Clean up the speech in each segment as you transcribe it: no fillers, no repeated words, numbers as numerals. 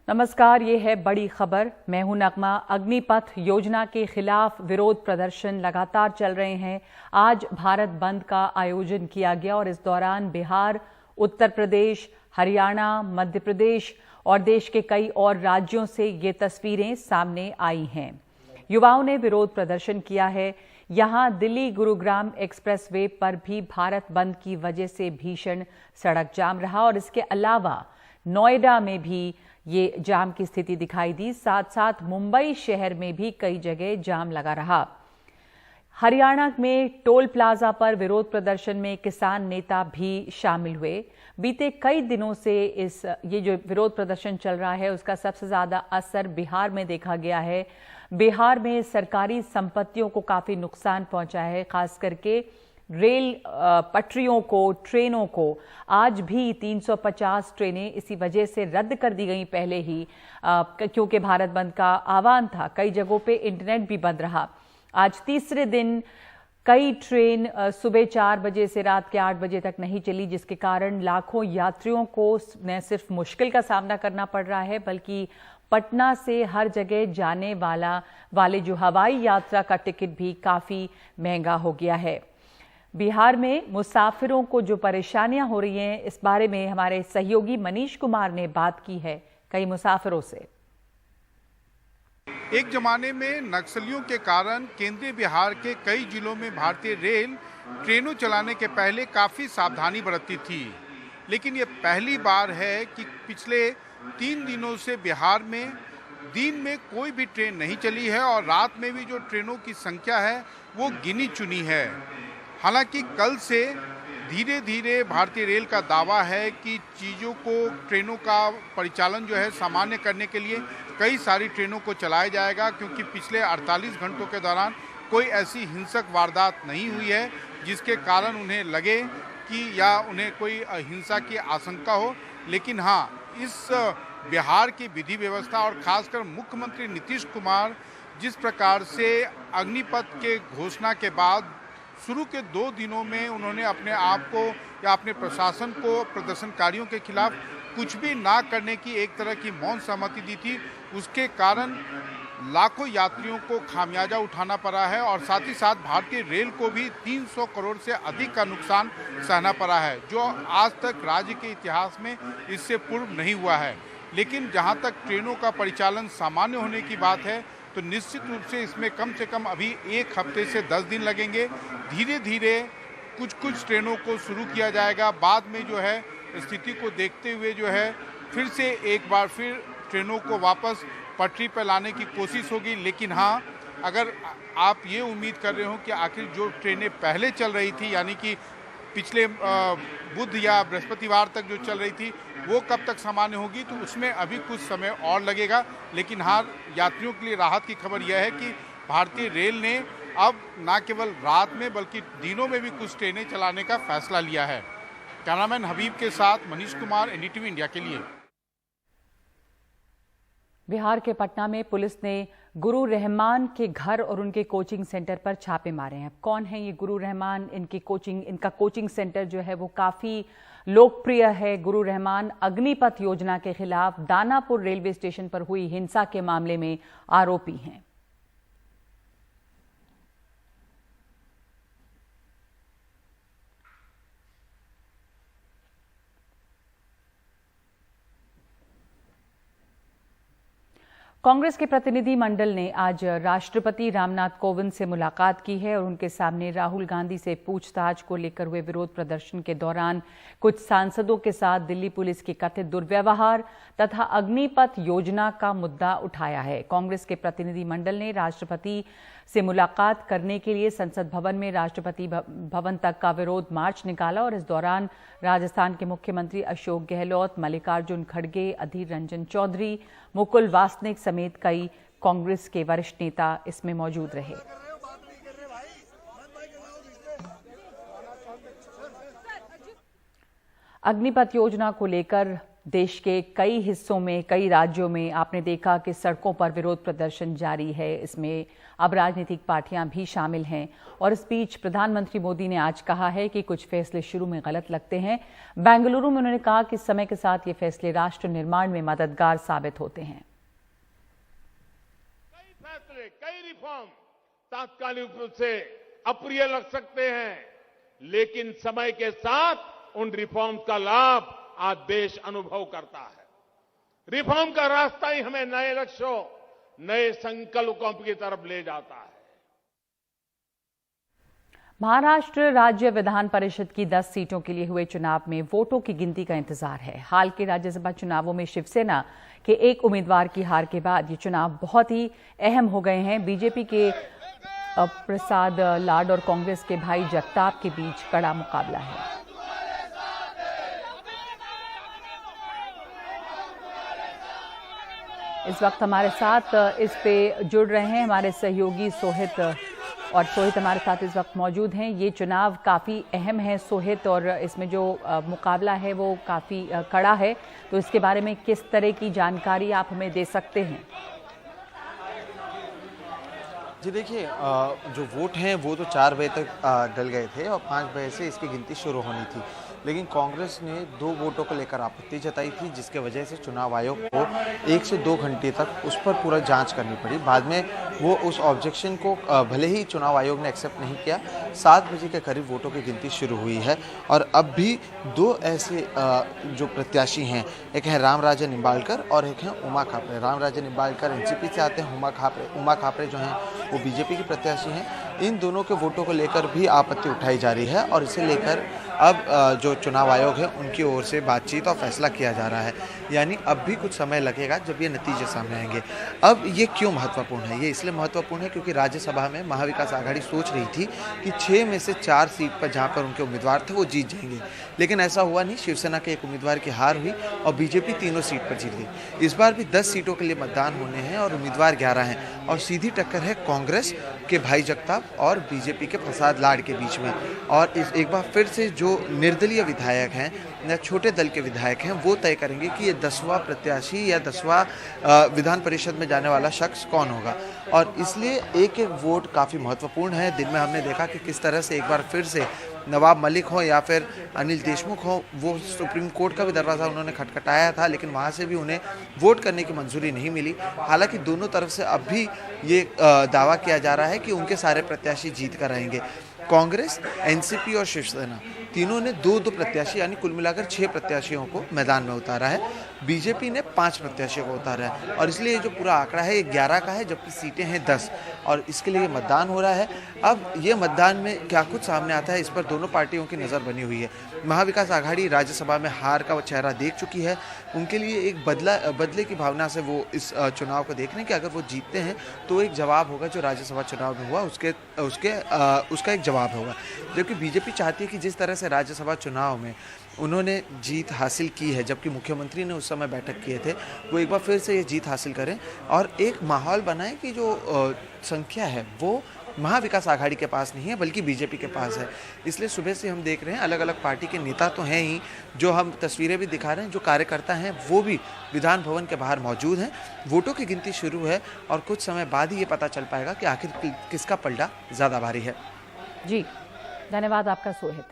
नमस्कार, ये है बड़ी खबर। मैं हूं नगमा। अग्निपथ योजना के खिलाफ विरोध प्रदर्शन लगातार चल रहे हैं। आज भारत बंद का आयोजन किया गया और इस दौरान बिहार, उत्तर प्रदेश, हरियाणा, मध्य प्रदेश और देश के कई और राज्यों से ये तस्वीरें सामने आई हैं। युवाओं ने विरोध प्रदर्शन किया है। यहां दिल्ली गुरुग्राम एक्सप्रेस वे पर भी भारत बंद की वजह से भीषण सड़क जाम रहा और इसके अलावा नोएडा में भी ये जाम की स्थिति दिखाई दी। साथ साथ मुंबई शहर में भी कई जगह जाम लगा रहा। हरियाणा में टोल प्लाजा पर विरोध प्रदर्शन में किसान नेता भी शामिल हुए। बीते कई दिनों से ये जो विरोध प्रदर्शन चल रहा है उसका सबसे ज्यादा असर बिहार में देखा गया है। बिहार में सरकारी संपत्तियों को काफी नुकसान पहुंचा है, खास करके रेल पटरियों को, ट्रेनों को। आज भी 350 ट्रेनें इसी वजह से रद्द कर दी गई पहले ही, क्योंकि भारत बंद का आह्वान था। कई जगहों पे इंटरनेट भी बंद रहा। आज तीसरे दिन कई ट्रेन सुबह 4 बजे से रात के 8 बजे तक नहीं चली, जिसके कारण लाखों यात्रियों को न सिर्फ मुश्किल का सामना करना पड़ रहा है, बल्कि पटना से हर जगह जाने वाले जो हवाई यात्रा का टिकट भी काफी महंगा हो गया है। बिहार में मुसाफिरों को जो परेशानियां हो रही हैं, इस बारे में हमारे सहयोगी मनीष कुमार ने बात की है कई मुसाफिरों से। एक जमाने में नक्सलियों के कारण केंद्रीय बिहार के कई जिलों में भारतीय रेल ट्रेनों चलाने के पहले काफी सावधानी बरतती थी, लेकिन ये पहली बार है कि पिछले 3 दिनों से बिहार में दिन में कोई भी ट्रेन नहीं चली है और रात में भी जो ट्रेनों की संख्या है वो गिनी चुनी है। हालांकि कल से धीरे धीरे भारतीय रेल का दावा है कि ट्रेनों का परिचालन जो है सामान्य करने के लिए कई सारी ट्रेनों को चलाया जाएगा, क्योंकि पिछले 48 घंटों के दौरान कोई ऐसी हिंसक वारदात नहीं हुई है जिसके कारण उन्हें लगे कि या उन्हें कोई हिंसा की आशंका हो। लेकिन हाँ, इस बिहार की विधि व्यवस्था और खासकर मुख्यमंत्री नीतीश कुमार जिस प्रकार से अग्निपथ के घोषणा के बाद शुरू के 2 दिनों में उन्होंने अपने आप को या अपने प्रशासन को प्रदर्शनकारियों के खिलाफ कुछ भी ना करने की एक तरह की मौन सहमति दी थी, उसके कारण लाखों यात्रियों को खामियाजा उठाना पड़ा है और साथ ही साथ भारतीय रेल को भी 300 करोड़ से अधिक का नुकसान सहना पड़ा है, जो आज तक राज्य के इतिहास में इससे पूर्व नहीं हुआ है। लेकिन जहां तक ट्रेनों का परिचालन सामान्य होने की बात है, तो निश्चित रूप से इसमें कम से कम अभी 1 हफ्ते से 10 दिन लगेंगे। धीरे धीरे कुछ ट्रेनों को शुरू किया जाएगा। बाद में जो है स्थिति को देखते हुए जो है फिर से एक बार फिर ट्रेनों को वापस पटरी पर लाने की कोशिश होगी। लेकिन हाँ, अगर आप ये उम्मीद कर रहे हो कि आखिर जो ट्रेनें पहले चल रही थी, यानी कि पिछले बुध या बृहस्पतिवार तक जो चल रही थी, वो कब तक सामान्य होगी, तो उसमें अभी कुछ समय और लगेगा। लेकिन हाँ, यात्रियों के लिए राहत की खबर यह है कि भारतीय रेल ने अब न केवल रात में बल्कि दिनों में भी कुछ ट्रेनें चलाने का फैसला लिया है। कैमरामैन हबीब के साथ मनीष कुमार, एनडीटीवी इंडिया के लिए। बिहार के पटना में पुलिस ने गुरु रहमान के घर और उनके कोचिंग सेंटर पर छापे मारे हैं। कौन है ये गुरु रहमान? इनका कोचिंग सेंटर जो है वो काफी लोकप्रिय है। गुरु रहमान अग्निपथ योजना के खिलाफ दानापुर रेलवे स्टेशन पर हुई हिंसा के मामले में आरोपी हैं। कांग्रेस के प्रतिनिधि मंडल ने आज राष्ट्रपति रामनाथ कोविंद से मुलाकात की है और उनके सामने राहुल गांधी से पूछताछ को लेकर हुए विरोध प्रदर्शन के दौरान कुछ सांसदों के साथ दिल्ली पुलिस के कथित दुर्व्यवहार तथा अग्निपथ योजना का मुद्दा उठाया है। कांग्रेस के प्रतिनिधि मंडल ने राष्ट्रपति से मुलाकात करने के लिए संसद भवन में राष्ट्रपति भवन तक का विरोध मार्च निकाला और इस दौरान राजस्थान के मुख्यमंत्री अशोक गहलोत, मल्लिकार्जुन खड़गे, अधीर रंजन चौधरी, मुकुल वासनिक समेत कई कांग्रेस के वरिष्ठ नेता इसमें मौजूद रहे। अग्निपथ योजना को लेकर देश के कई हिस्सों में, कई राज्यों में आपने देखा कि सड़कों पर विरोध प्रदर्शन जारी है। इसमें अब राजनीतिक पार्टियां भी शामिल हैं। और इस बीच प्रधानमंत्री मोदी ने आज कहा है कि कुछ फैसले शुरू में गलत लगते हैं। बेंगलुरु में उन्होंने कहा कि समय के साथ ये फैसले राष्ट्र निर्माण में मददगार साबित होते हैं। कई रिफॉर्म तात्कालिक रूप से अप्रिय लग सकते हैं, लेकिन समय के साथ उन रिफॉर्म का लाभ आज देश अनुभव करता है। रिफॉर्म का रास्ता ही हमें नए लक्ष्यों, नए संकल्पों की तरफ ले जाता है। महाराष्ट्र राज्य विधान परिषद की 10 सीटों के लिए हुए चुनाव में वोटों की गिनती का इंतजार है। हाल के राज्यसभा चुनावों में शिवसेना के एक उम्मीदवार की हार के बाद ये चुनाव बहुत ही अहम हो गए हैं। बीजेपी के प्रसाद लाड और कांग्रेस के भाई जगताप के बीच कड़ा मुकाबला है। इस वक्त हमारे साथ इस पे जुड़ रहे हैं हमारे सहयोगी सोहित, और सोहित हमारे साथ इस वक्त मौजूद हैं। ये चुनाव काफ़ी अहम है सोहित, और इसमें जो मुकाबला है वो काफ़ी कड़ा है, तो इसके बारे में किस तरह की जानकारी आप हमें दे सकते हैं? जी देखिए, जो वोट हैं वो तो 4 बजे तक डल गए थे और 5 बजे से इसकी गिनती शुरू होनी थी, लेकिन कांग्रेस ने 2 वोटों को लेकर आपत्ति जताई थी, जिसके वजह से चुनाव आयोग को 1 से 2 घंटे तक उस पर पूरा जांच करनी पड़ी। बाद में वो उस ऑब्जेक्शन को भले ही चुनाव आयोग ने एक्सेप्ट नहीं किया, 7 बजे के करीब वोटों की गिनती शुरू हुई है। और अब भी 2 ऐसे जो प्रत्याशी हैं, एक है रामराजे निंबाळकर और एक है उमा खापरे। रामराजे निंबाळकर एनसीपी से आते हैं, उमा खापरे जो हैं वो बीजेपी के प्रत्याशी हैं। इन दोनों के वोटों को लेकर भी आपत्ति उठाई जा रही है और इसे लेकर अब जो चुनाव आयोग है उनकी ओर से बातचीत और फैसला किया जा रहा है। यानी अब भी कुछ समय लगेगा जब ये नतीजे सामने आएंगे। अब ये क्यों महत्वपूर्ण है? ये इसलिए महत्वपूर्ण है क्योंकि राज्यसभा में महाविकास आघाड़ी सोच रही थी कि 6 में से 4 सीट पर जहाँ पर उनके उम्मीदवार थे वो जीत जाएंगे, लेकिन ऐसा हुआ नहीं। शिवसेना के एक उम्मीदवार की हार हुई और बीजेपी तीनों सीट पर जीत गई। इस बार भी 10 सीटों के लिए मतदान होने हैं और उम्मीदवार 11 हैं और सीधी टक्कर है कांग्रेस के भाई जगताप और बीजेपी के प्रसाद लाड के बीच में। और एक बार फिर से जो निर्दलीय विधायक हैं या छोटे दल के विधायक हैं वो तय करेंगे कि ये 10वां प्रत्याशी या 10वां विधान परिषद में जाने वाला शख्स कौन होगा। और इसलिए एक एक वोट काफ़ी महत्वपूर्ण है। दिन में हमने देखा कि किस तरह से एक बार फिर से नवाब मलिक हो या फिर अनिल देशमुख हो, वो सुप्रीम कोर्ट का भी दरवाज़ा उन्होंने खटखटाया था, लेकिन वहाँ से भी उन्हें वोट करने की मंजूरी नहीं मिली। हालांकि दोनों तरफ से अब भी ये दावा किया जा रहा है कि उनके सारे प्रत्याशी जीत कर रहेंगे। कांग्रेस, एनसीपी और शिवसेना तीनों ने 2-2 प्रत्याशी यानी कुल मिलाकर 6 प्रत्याशियों को मैदान में उतारा है। बीजेपी ने 5 प्रत्याशियों को उतारा है और इसलिए जो पूरा आंकड़ा है ये 11 का है, जबकि सीटें हैं 10 और इसके लिए मतदान हो रहा है। अब ये मतदान में क्या कुछ सामने आता है, इस पर दोनों पार्टियों की नज़र बनी हुई है। महाविकास आघाड़ी राज्यसभा में हार का चेहरा देख चुकी है। उनके लिए एक बदले की भावना से वो इस चुनाव को देख रहे हैं कि अगर वो जीतते हैं तो एक जवाब होगा जो राज्यसभा चुनाव में हुआ उसका एक जवाब होगा। जबकि बीजेपी चाहती है कि जिस तरह से राज्यसभा चुनाव में उन्होंने जीत हासिल की है, जबकि मुख्यमंत्री ने उस समय बैठक किए थे, वो एक बार फिर से ये जीत हासिल करें और एक माहौल बनाएं कि जो संख्या है वो महाविकास आघाड़ी के पास नहीं है बल्कि बीजेपी के पास है। इसलिए सुबह से हम देख रहे हैं अलग अलग पार्टी के नेता तो हैं ही, जो हम तस्वीरें भी दिखा रहे हैं, जो कार्यकर्ता हैं वो भी विधान भवन के बाहर मौजूद हैं। वोटों की गिनती शुरू है और कुछ समय बाद ही ये पता चल पाएगा कि आखिर किसका पलड़ा ज़्यादा भारी है। जी धन्यवाद आपका सोहित।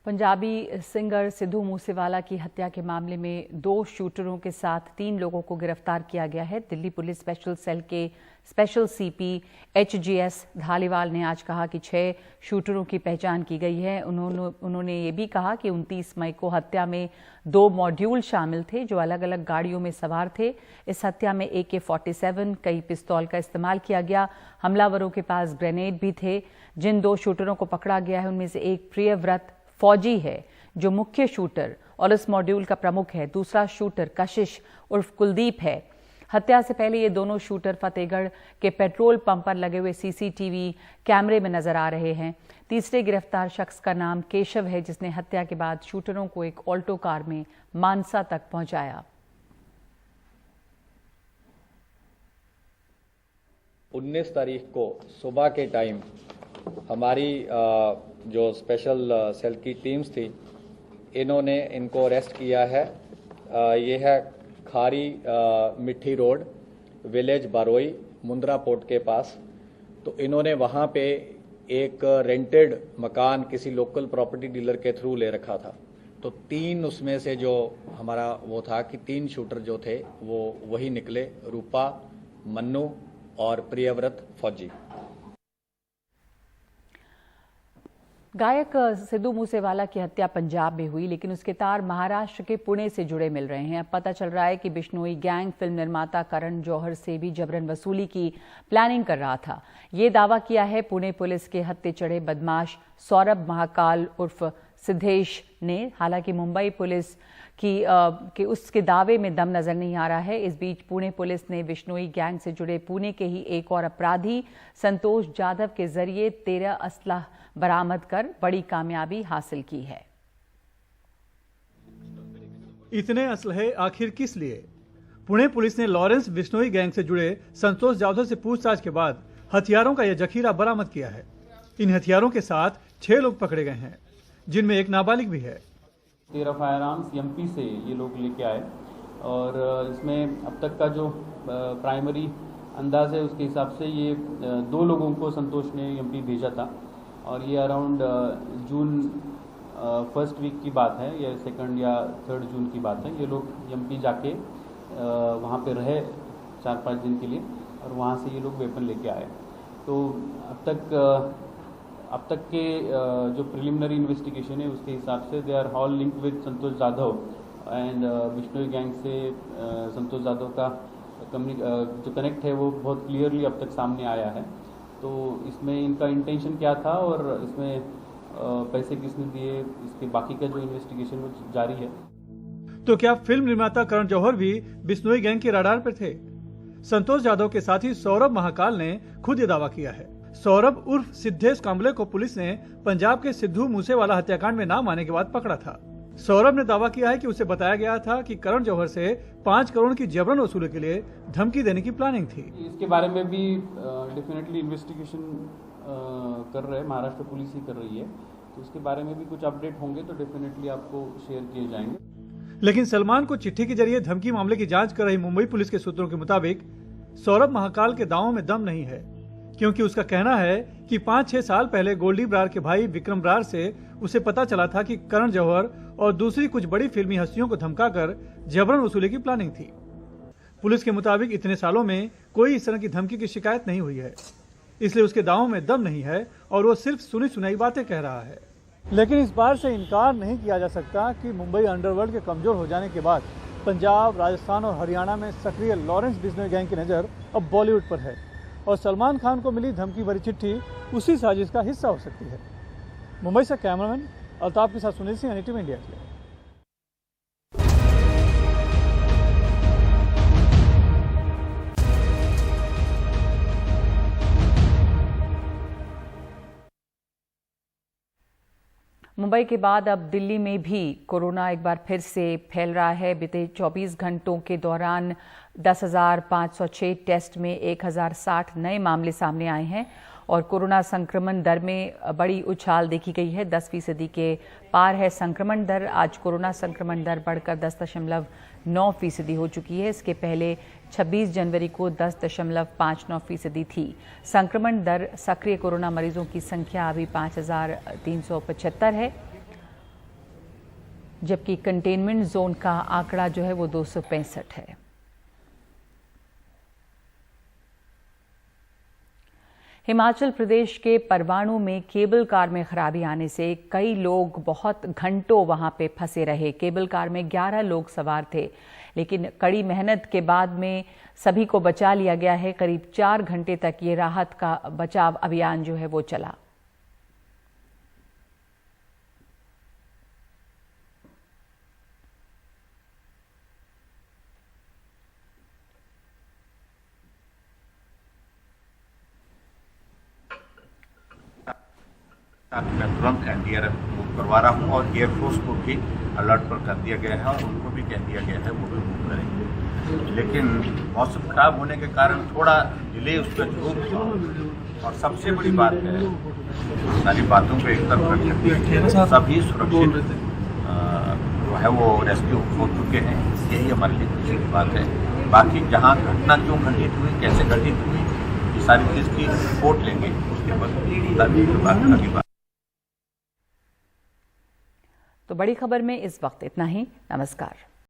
पंजाबी सिंगर सिद्धू मूसेवाला की हत्या के मामले में 2 शूटरों के साथ 3 लोगों को गिरफ्तार किया गया है। दिल्ली पुलिस स्पेशल सेल के स्पेशल सीपी HGS धालीवाल ने आज कहा कि 6 शूटरों की पहचान की गई है। उन्होंने ये भी कहा कि 29 मई को हत्या में 2 मॉड्यूल शामिल थे जो अलग अलग गाड़ियों में सवार थे। इस हत्या में AK-47 कई पिस्तौल का इस्तेमाल किया गया। हमलावरों के पास ग्रेनेड भी थे। जिन 2 शूटरों को पकड़ा गया है उनमें से एक प्रियव्रत फौजी है जो मुख्य शूटर और इस मॉड्यूल का प्रमुख है। दूसरा शूटर कशिश उर्फ कुलदीप है। हत्या से पहले ये दोनों शूटर फतेहगढ़ के पेट्रोल पंप पर लगे हुए CCTV कैमरे में नजर आ रहे हैं। तीसरे गिरफ्तार शख्स का नाम केशव है, जिसने हत्या के बाद शूटरों को एक ऑल्टो कार में मानसा तक पहुंचाया। 19 तारीख को सुबह के टाइम हमारी जो स्पेशल सेल की टीम्स थी, इन्होंने इनको अरेस्ट किया है। ये है खारी मिट्टी रोड, विलेज बारोई, मुंद्रा पोर्ट के पास। तो इन्होंने वहाँ पे एक रेंटेड मकान किसी लोकल प्रॉपर्टी डीलर के थ्रू ले रखा था। तो 3 उसमें से जो हमारा वो था कि 3 शूटर जो थे वो वही निकले, रूपा, मन्नू और प्रियव्रत फौजी। गायक सिद्धू मूसेवाला की हत्या पंजाब में हुई, लेकिन उसके तार महाराष्ट्र के पुणे से जुड़े मिल रहे हैं। अब पता चल रहा है कि बिश्नोई गैंग फिल्म निर्माता करण जौहर से भी जबरन वसूली की प्लानिंग कर रहा था। ये दावा किया है पुणे पुलिस के हत्थे चढ़े बदमाश सौरभ महाकाल उर्फ सिद्धेश ने। हालांकि मुंबई पुलिस कि उसके दावे में दम नजर नहीं आ रहा है। इस बीच पुणे पुलिस ने बिश्नोई गैंग से जुड़े पुणे के ही एक और अपराधी संतोष जाधव के जरिए 13 असलाह बरामद कर बड़ी कामयाबी हासिल की है। इतने असलहे आखिर किस लिए? पुणे पुलिस ने लॉरेंस बिश्नोई गैंग से जुड़े संतोष जाधव से पूछताछ के बाद हथियारों का यह जखीरा बरामद किया है। इन हथियारों के साथ 6 लोग पकड़े गए हैं, जिनमें एक नाबालिग भी है। 13 फायर आर्म्स एमपी से ये लोग लेके आए और इसमें अब तक का जो प्राइमरी अंदाज है उसके हिसाब से ये 2 लोगों को संतोष ने एमपी भेजा था और ये अराउंड जून फर्स्ट वीक की बात है या 2 या 3 जून की बात है। ये लोग एमपी जाके वहाँ पे रहे 4-5 दिन के लिए और वहाँ से ये लोग वेपन लेके आए। तो अब तक के जो प्रिलिमिनरी इन्वेस्टिगेशन है उसके हिसाब से they are all link with Santosh Jadhav and Bishnoi gang से संतोष जाधव का जो कनेक्ट है वो बहुत क्लियरली अब तक सामने आया है। तो इसमें इनका इंटेंशन क्या था और इसमें पैसे किसने दिए, इसके बाकी का जो इन्वेस्टिगेशन वो जारी है। तो क्या फिल्म निर्माता करण जौहर भी बिश्नोई गैंग के रडार पर थे? संतोष जाधव के साथी सौरभ महाकाल ने खुद ये दावा किया है। सौरभ उर्फ सिद्धेश कांबले को पुलिस ने पंजाब के सिद्धू मूसेवाला हत्याकांड में नाम आने के बाद पकड़ा था। सौरभ ने दावा किया है कि उसे बताया गया था कि करण जौहर से 5 करोड़ की जबरन वसूली के लिए धमकी देने की प्लानिंग थी। इसके बारे में भी डेफिनेटली इन्वेस्टिगेशन कर रहे हैं, महाराष्ट्र पुलिस ही कर रही है। तो इसके बारे में भी कुछ अपडेट होंगे तो डेफिनेटली आपको शेयर किए जाएंगे। लेकिन सलमान को चिट्ठी के जरिए धमकी मामले की जांच कर रही मुंबई पुलिस के सूत्रों के मुताबिक सौरभ महाकाल के दावों में दम नहीं है, क्योंकि उसका कहना है कि 5-6 साल पहले गोल्डी बरार के भाई विक्रम बरार से उसे पता चला था कि करण जौहर और दूसरी कुछ बड़ी फिल्मी हस्तियों को धमकाकर जबरन वसूली की प्लानिंग थी। पुलिस के मुताबिक इतने सालों में कोई इस तरह की धमकी की शिकायत नहीं हुई है, इसलिए उसके दावों में दम नहीं है और वो सिर्फ सुनी सुनाई बातें कह रहा है। लेकिन इस बार से इनकार नहीं किया जा सकता कि मुंबई अंडरवर्ल्ड के कमजोर हो जाने के बाद पंजाब, राजस्थान और हरियाणा में सक्रिय लॉरेंस बिश्नोई गैंग की नज़र अब बॉलीवुड पर है और सलमान खान को मिली धमकी भरी चिट्ठी उसी साजिश का हिस्सा हो सकती है। मुंबई से कैमरामैन अल्ताफ के साथ सुनील सिंह, एनडीटीवी इंडिया के लिए। मुंबई के बाद अब दिल्ली में भी कोरोना एक बार फिर से फैल रहा है। बीते 24 घंटों के दौरान 10,506 टेस्ट में 1,060 नए मामले सामने आए हैं और कोरोना संक्रमण दर में बड़ी उछाल देखी गई है। 10% के पार है संक्रमण दर। आज कोरोना संक्रमण दर बढ़कर 10.9% हो चुकी है। इसके पहले 26 जनवरी को 10.59% थी। संक्रमण दर सक्रिय कोरोना मरीजों की संख्या अभी 5,375 है, जबकि कंटेनमेंट जोन का आंकड़ा जो है वो 265 है। हिमाचल प्रदेश के परवाणु में केबल कार में खराबी आने से कई लोग बहुत घंटों वहां पे फंसे रहे। केबल कार में 11 लोग सवार थे, लेकिन कड़ी मेहनत के बाद में सभी को बचा लिया गया है। करीब 4 घंटे तक ये राहत का बचाव अभियान जो है वो चला। मैं तुरंत एनडीआरएफ मूव करवा रहा हूं और एयरफोर्स को भी अलर्ट पर कर दिया गया है और उनको भी कह दिया गया है वो भी मूव करेंगे। लेकिन मौसम खराब होने के कारण थोड़ा डिले उसका जरूर था। और सबसे बड़ी बात है, सारी बातों को एक तरफ रखते सभी सुरक्षित जो है वो रेस्क्यू हो चुके हैं, यही हमारे लिए खुशी की बात है। बाकी जहाँ घटना क्यों घटित हुई, कैसे घटित हुई, ये सारी चीज़ की रिपोर्ट लेंगे, उसके बाद अगली बात। तो बड़ी खबर में इस वक्त इतना ही। नमस्कार।